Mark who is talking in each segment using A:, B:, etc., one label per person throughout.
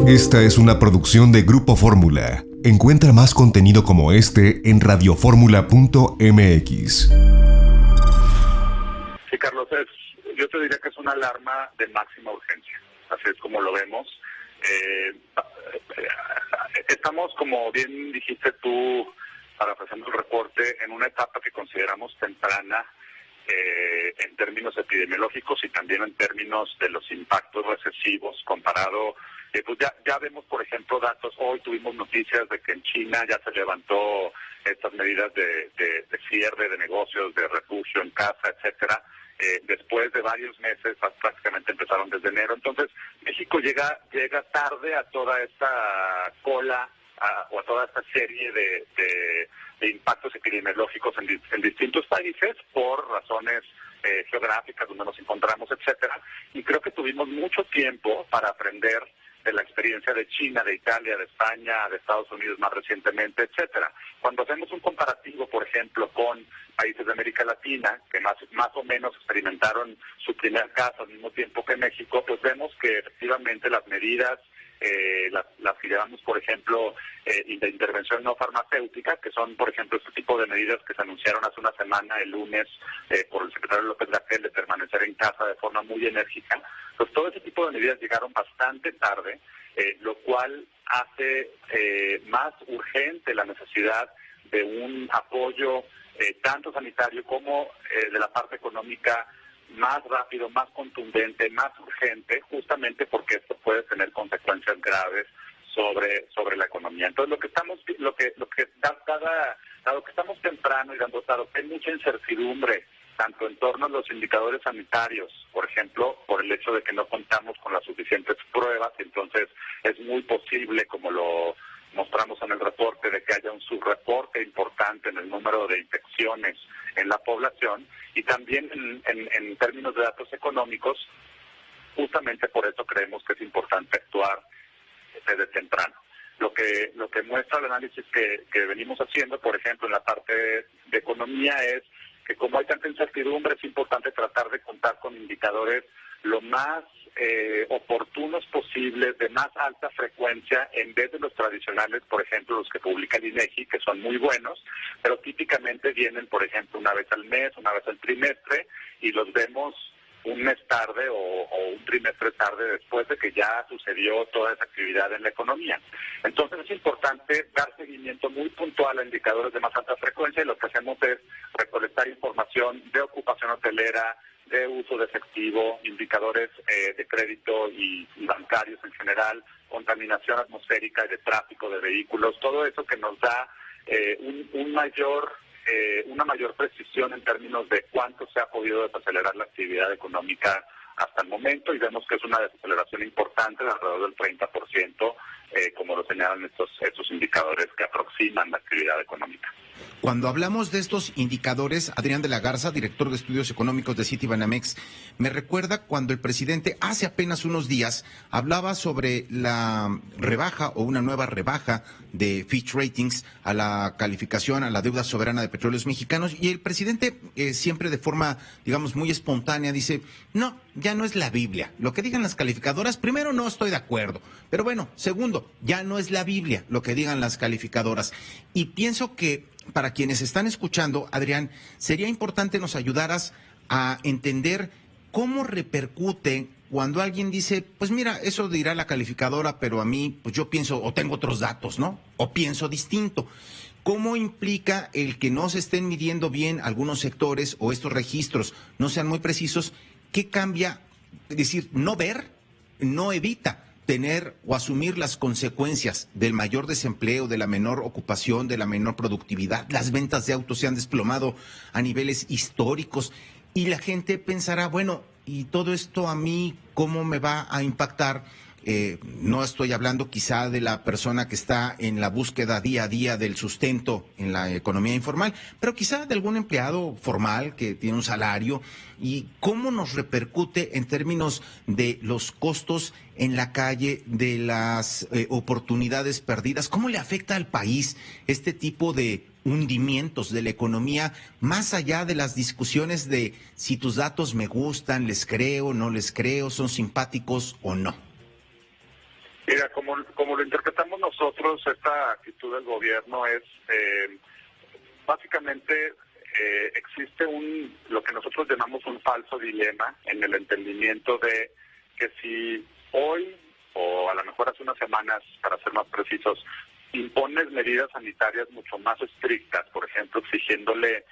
A: Esta es una producción de Grupo Fórmula. Encuentra más contenido como este en radioformula.mx.
B: Sí, Carlos, yo te diría que es una alarma de máxima urgencia. Así es como lo vemos. Estamos, como bien dijiste tú, parafraseando el reporte, en una etapa que consideramos temprana en términos epidemiológicos y también en términos de los impactos recesivos comparado. Pues ya vemos, por ejemplo, datos. Hoy tuvimos noticias de que en China ya se levantó estas medidas de cierre de negocios, de refugio en casa, etcétera. Después de varios meses, prácticamente empezaron desde enero. Entonces, México llega tarde a toda esta cola o a toda esta serie de impactos epidemiológicos en distintos países por razones geográficas donde nos encontramos, etcétera. Y creo que tuvimos mucho tiempo para aprender de la experiencia de China, de Italia, de España, de Estados Unidos más recientemente, etcétera. Cuando hacemos un comparativo, por ejemplo, con países de América Latina, que más o menos experimentaron su primer caso al mismo tiempo que México, pues vemos que efectivamente las medidas, las que llevamos, por ejemplo, de intervención no farmacéutica, que son, por ejemplo, este tipo de medidas que se anunciaron hace una semana, el lunes, por el secretario López-Gatell, de permanecer en casa de forma muy enérgica, pues todo ese tipo de medidas llegaron bastante tarde, lo cual hace más urgente la necesidad de un apoyo tanto sanitario como de la parte económica más rápido, más contundente, más urgente, justamente porque esto puede tener consecuencias graves sobre la economía. Entonces, dado que estamos temprano y dado que hay mucha incertidumbre tanto en torno a los indicadores sanitarios, por ejemplo, por el hecho de que no contamos con las suficientes pruebas, entonces es muy posible, como lo mostramos en el reporte, de que haya un subreporte importante en el número de infecciones en la población, y también en términos de datos económicos. Justamente por eso creemos que es importante actuar desde temprano. Lo que muestra el análisis que venimos haciendo, por ejemplo, en la parte de economía, es que como hay tanta incertidumbre, es importante tratar de contar con indicadores lo más oportunos posibles, de más alta frecuencia, en vez de los tradicionales, por ejemplo, los que publica el INEGI, que son muy buenos, pero típicamente vienen, por ejemplo, una vez al mes, una vez al trimestre, y los vemos un mes tarde o un trimestre tarde después de que ya sucedió toda esa actividad en la economía. Entonces es importante dar seguimiento muy puntual a indicadores de más alta frecuencia, y lo que hacemos es recolectar información de ocupación hotelera, de uso de efectivo, indicadores de crédito y bancarios en general, contaminación atmosférica y de tráfico de vehículos, todo eso que nos da una mayor precisión en términos de cuánto se ha podido desacelerar la actividad económica hasta el momento, y vemos que es una desaceleración importante de alrededor del 30%, como lo señalan estos indicadores que aproximan la actividad económica.
C: Cuando hablamos de estos indicadores, Adrián de la Garza, director de estudios económicos de Citibanamex, me recuerda cuando el presidente hace apenas unos días hablaba sobre la rebaja o una nueva rebaja de Fitch Ratings a la calificación, a la deuda soberana de Petróleos Mexicanos, y el presidente siempre de forma, digamos, muy espontánea dice, no, ya no es la Biblia. Lo que digan las calificadoras, primero, no estoy de acuerdo, pero bueno, segundo, ya no es la Biblia lo que digan las calificadoras. Y pienso que para quienes están escuchando, Adrián, sería importante nos ayudaras a entender cómo repercute cuando alguien dice, pues mira, eso dirá la calificadora, pero a mí, pues yo pienso, o tengo otros datos, ¿no? O pienso distinto. ¿Cómo implica el que no se estén midiendo bien algunos sectores o estos registros no sean muy precisos? ¿Qué cambia? Es decir, no ver no evita tener o asumir las consecuencias del mayor desempleo, de la menor ocupación, de la menor productividad. Las ventas de autos se han desplomado a niveles históricos y la gente pensará, bueno, ¿y todo esto a mí cómo me va a impactar? No estoy hablando quizá de la persona que está en la búsqueda día a día del sustento en la economía informal, pero quizá de algún empleado formal que tiene un salario. ¿Y cómo nos repercute en términos de los costos en la calle, de las oportunidades perdidas? ¿Cómo le afecta al país este tipo de hundimientos de la economía, más allá de las discusiones de si tus datos me gustan, les creo, no les creo, son simpáticos o no?
B: Mira, como lo interpretamos nosotros, esta actitud del gobierno es básicamente existe lo que nosotros llamamos un falso dilema en el entendimiento de que si hoy, o a lo mejor hace unas semanas, para ser más precisos, impones medidas sanitarias mucho más estrictas, por ejemplo, exigiéndole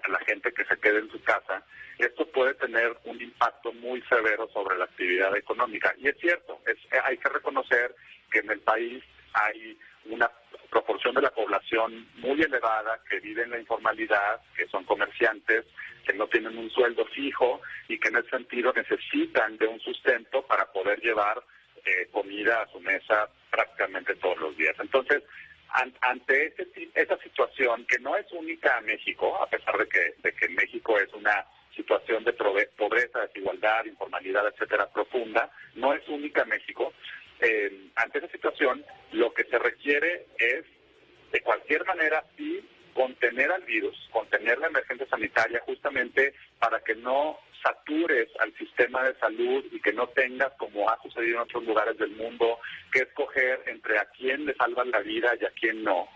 B: a la gente que se quede en su casa, esto puede tener un impacto muy severo sobre la actividad económica. Y es cierto, hay que reconocer que en el país hay una proporción de la población muy elevada que vive en la informalidad, que son comerciantes, que no tienen un sueldo fijo y que en ese sentido necesitan de un sustento para poder llevar comida a su mesa prácticamente todos los días. Entonces, ante esa situación que no es única a México, a pesar de que México es una situación de pobreza, desigualdad, informalidad, etcétera, profunda, no es única a México. Ante esa situación, lo que se requiere es, de cualquier manera, sí, contener al virus, contener la emergencia sanitaria, justamente para que no satures al sistema de salud y que no tengas, como ha sucedido en otros lugares del mundo, que escoger entre a quién le salvan la vida y a quién no,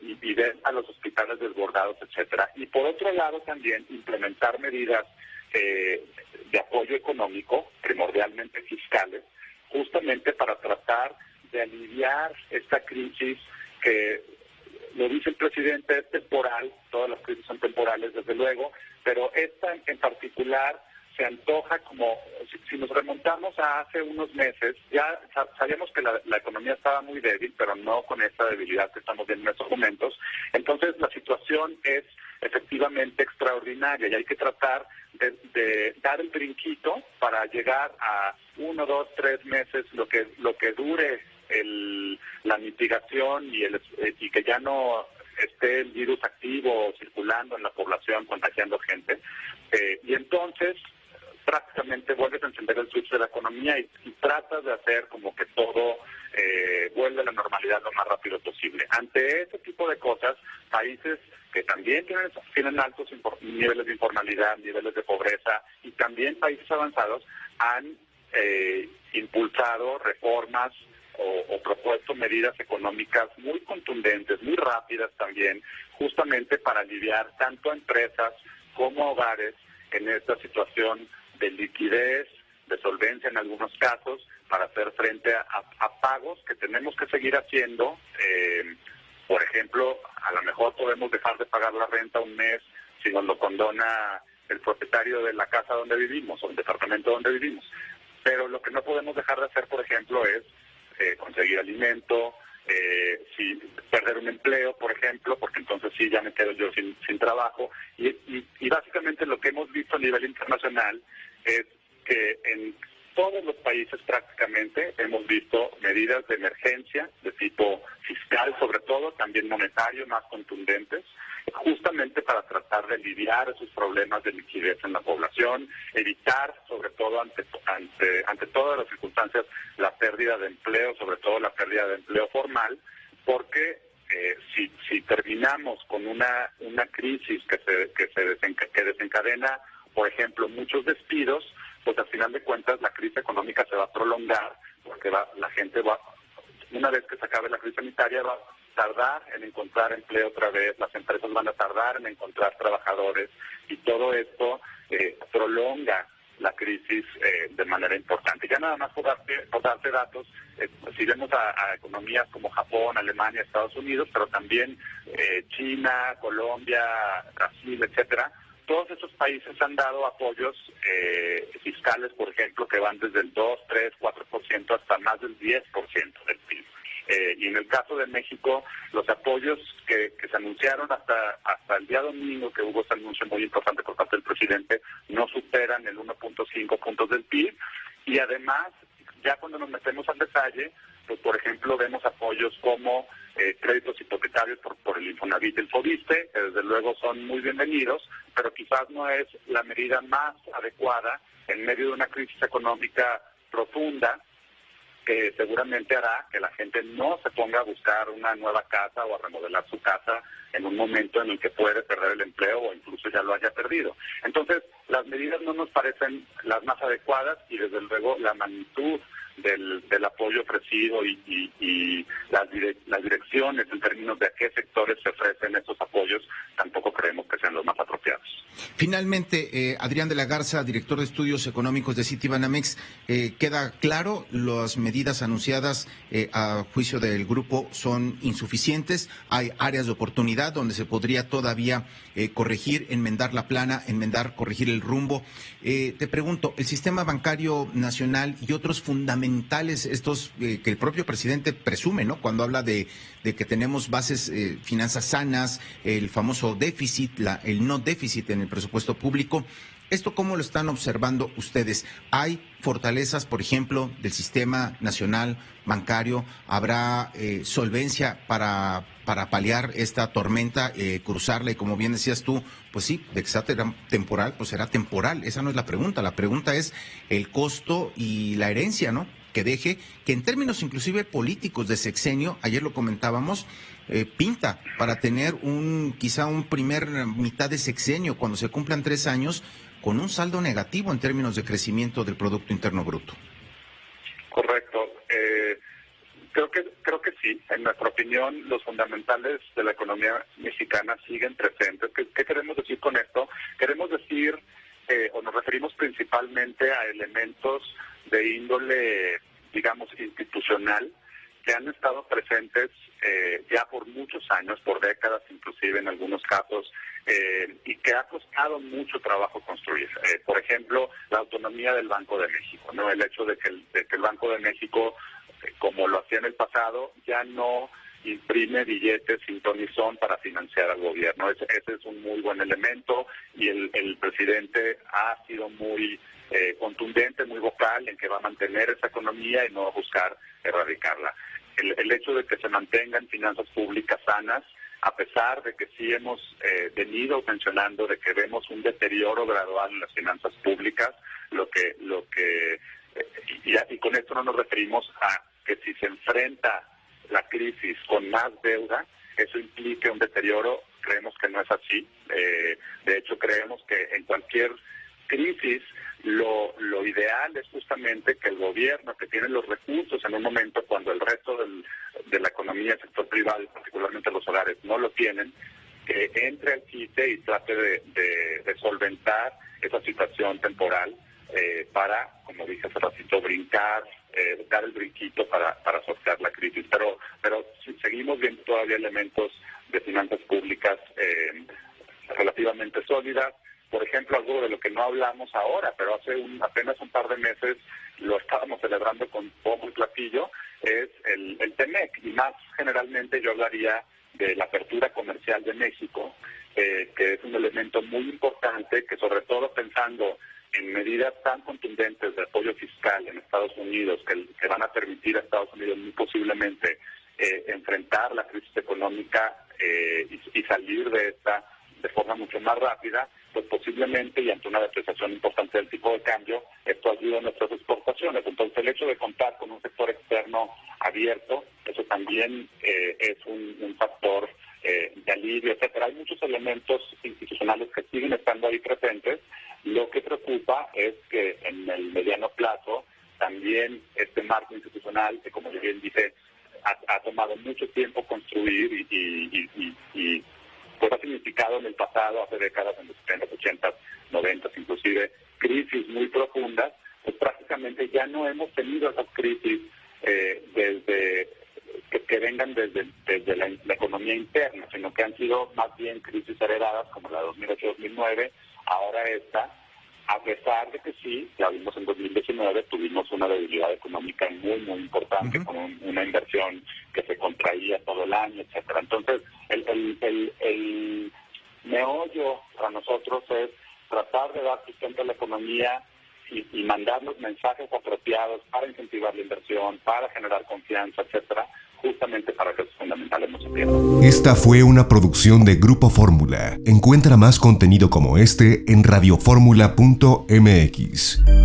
B: y ver a los hospitales desbordados, etcétera. Y por otro lado también implementar medidas de apoyo económico, primordialmente fiscales, justamente para tratar de aliviar esta crisis que, lo dice el presidente, es temporal, todas las crisis son temporales desde luego, pero esta en particular se antoja como, si nos remontamos a hace unos meses, ya sabíamos que la economía estaba muy débil, pero no con esta debilidad que estamos viendo en estos momentos. Entonces la situación es efectivamente extraordinaria y hay que tratar de dar el brinquito para llegar a 1, 2, 3 meses, lo que dure la mitigación y que ya no esté el virus activo circulando en la población, contagiando gente. Y entonces prácticamente vuelves a encender el switch de la economía y tratas de hacer como que todo vuelve a la normalidad lo más rápido posible. Ante ese tipo de cosas, países que también tienen altos niveles de informalidad, niveles de pobreza, y también países avanzados han impulsado reformas o propuesto medidas económicas muy contundentes, muy rápidas también, justamente para aliviar tanto a empresas como a hogares en esta situación de liquidez, de solvencia en algunos casos, para hacer frente a pagos que tenemos que seguir haciendo. Por ejemplo, a lo mejor podemos dejar de pagar la renta un mes si nos lo condona el propietario de la casa donde vivimos o el departamento donde vivimos. Pero lo que no podemos dejar de hacer, por ejemplo, es conseguir alimento, perder un empleo, por ejemplo, porque entonces sí, ya me quedo yo sin trabajo. Y básicamente lo que hemos visto a nivel internacional es que en todos los países prácticamente hemos visto medidas de emergencia de tipo fiscal, sobre todo, también monetario, más contundentes, justamente para tratar de aliviar esos problemas de liquidez en la población, evitar, sobre todo ante todas las circunstancias, la pérdida de empleo, sobre todo la pérdida de empleo formal, porque si terminamos con una crisis que desencadena, por ejemplo, muchos despidos, pues al final de cuentas la crisis económica se va a prolongar, porque la gente una vez que se acabe la crisis sanitaria, va a tardar en encontrar empleo otra vez, las empresas van a tardar en encontrar trabajadores, y todo esto prolonga la crisis de manera importante. Ya nada más por darte datos, si vemos a economías como Japón, Alemania, Estados Unidos, pero también China, Colombia, Brasil, etcétera, todos esos países han dado apoyos fiscales, por ejemplo, que van desde el 2, 3, 4% hasta más del 10% del PIB. Y en el caso de México, los apoyos que se anunciaron hasta el día domingo, que hubo ese anuncio muy importante por parte del presidente, no superan el 1.5 puntos del PIB. Y además, ya cuando nos metemos al detalle, pues por ejemplo vemos apoyos como créditos hipotecarios por el Infonavit y el Fobiste, que desde luego son muy bienvenidos, pero quizás no es la medida más adecuada en medio de una crisis económica profunda, que seguramente hará que la gente no se ponga a buscar una nueva casa o a remodelar su casa en un momento en el que puede perder el empleo o incluso ya lo haya perdido. Entonces, las medidas no nos parecen las más adecuadas, y desde luego la magnitud del apoyo ofrecido y las direcciones en términos de a qué sectores se ofrecen estos apoyos, tampoco creemos que sean los más apropiados.
C: Finalmente, Adrián de la Garza, director de Estudios Económicos de Citibanamex, queda claro, las medidas anunciadas a juicio del grupo son insuficientes, hay áreas de oportunidad donde se podría todavía corregir, enmendar la plana, corregir el rumbo. Te pregunto, el sistema bancario nacional y otros fundamentales, estos que el propio presidente presume, ¿no? Cuando habla de que tenemos bases, finanzas sanas, el famoso déficit, el no déficit en el presupuesto público. ¿Esto cómo lo están observando ustedes? ¿Hay fortalezas, por ejemplo, del sistema nacional bancario? ¿Habrá solvencia para paliar esta tormenta, cruzarla? Y como bien decías tú, pues sí, de que sea temporal, pues será temporal. Esa no es la pregunta. La pregunta es el costo y la herencia, ¿no?, que deje, que en términos inclusive políticos de sexenio, ayer lo comentábamos, pinta para tener quizá un primer mitad de sexenio, cuando se cumplan 3 años, con un saldo negativo en términos de crecimiento del Producto Interno Bruto.
B: Correcto. Creo que sí. En nuestra opinión, los fundamentales de la economía mexicana siguen presentes. ¿Qué queremos decir con esto? Queremos decir, o nos referimos principalmente a elementos de índole, digamos, institucional, que han estado presentes ya por muchos años, por décadas inclusive en algunos casos, y que ha costado mucho trabajo construir. Por ejemplo, la autonomía del Banco de México, ¿no? El hecho de que el Banco de México, como lo hacía en el pasado, ya no imprime billetes sin ton ni son para financiar al gobierno. Ese es un muy buen elemento, y el presidente ha sido muy contundente, muy vocal en que va a mantener esa economía y no va a buscar erradicarla. El hecho de que se mantengan finanzas públicas sanas, a pesar de que sí hemos venido mencionando de que vemos un deterioro gradual en las finanzas públicas, y con esto no nos referimos a que si se enfrenta la crisis con más deuda, eso implique un deterioro. Creemos que no es así. De hecho, creemos que en cualquier crisis lo ideal es justamente que el gobierno, que tiene los recursos en un momento cuando el resto de la economía, el sector privado y particularmente los hogares no lo tienen, que entre al quite y trate de solventar esa situación temporal para, como dije hace ratito, dar el brinquito para sortear la crisis. Pero si seguimos viendo todavía elementos de finanzas públicas relativamente sólidas. Por ejemplo, algo de lo que no hablamos ahora, pero hace apenas un par de meses lo estábamos celebrando con bombo y platillo, es el TEMEC, y más generalmente yo hablaría de la apertura comercial de México, que es un elemento muy importante, que sobre todo pensando en medidas tan contundentes de apoyo fiscal en Estados Unidos, que van a permitir a Estados Unidos muy posiblemente enfrentar la crisis económica y salir de esta de forma mucho más rápida, pues posiblemente, y ante una depreciación importante del tipo de cambio, esto ayuda a nuestras exportaciones. Entonces, el hecho de contar con un sector externo abierto, eso también es un factor de alivio, etcétera. Hay muchos elementos institucionales que siguen estando ahí presentes. Lo que preocupa es que en el mediano plazo también este marco institucional, que como yo bien dije, ha tomado mucho tiempo construir y pues ha significado en el pasado, hace décadas, en los 70, 80, 90, inclusive, crisis muy profundas, pues prácticamente ya no hemos tenido esas crisis que vengan desde la economía interna, sino que han sido más bien crisis heredadas, como la de 2008-2009, ahora esta, a pesar de que sí, ya vimos en 2019, tuvimos una debilidad económica muy, muy importante, con una inversión que se contraía todo el año, etcétera. Entonces, el meollo para nosotros es tratar de dar sustento a la economía y mandar los mensajes apropiados para incentivar la inversión, para generar confianza, etcétera, justamente para que esos fundamentales no se pierdan.
A: Esta fue una producción de Grupo Fórmula. Encuentra más contenido como este en radioformula.mx.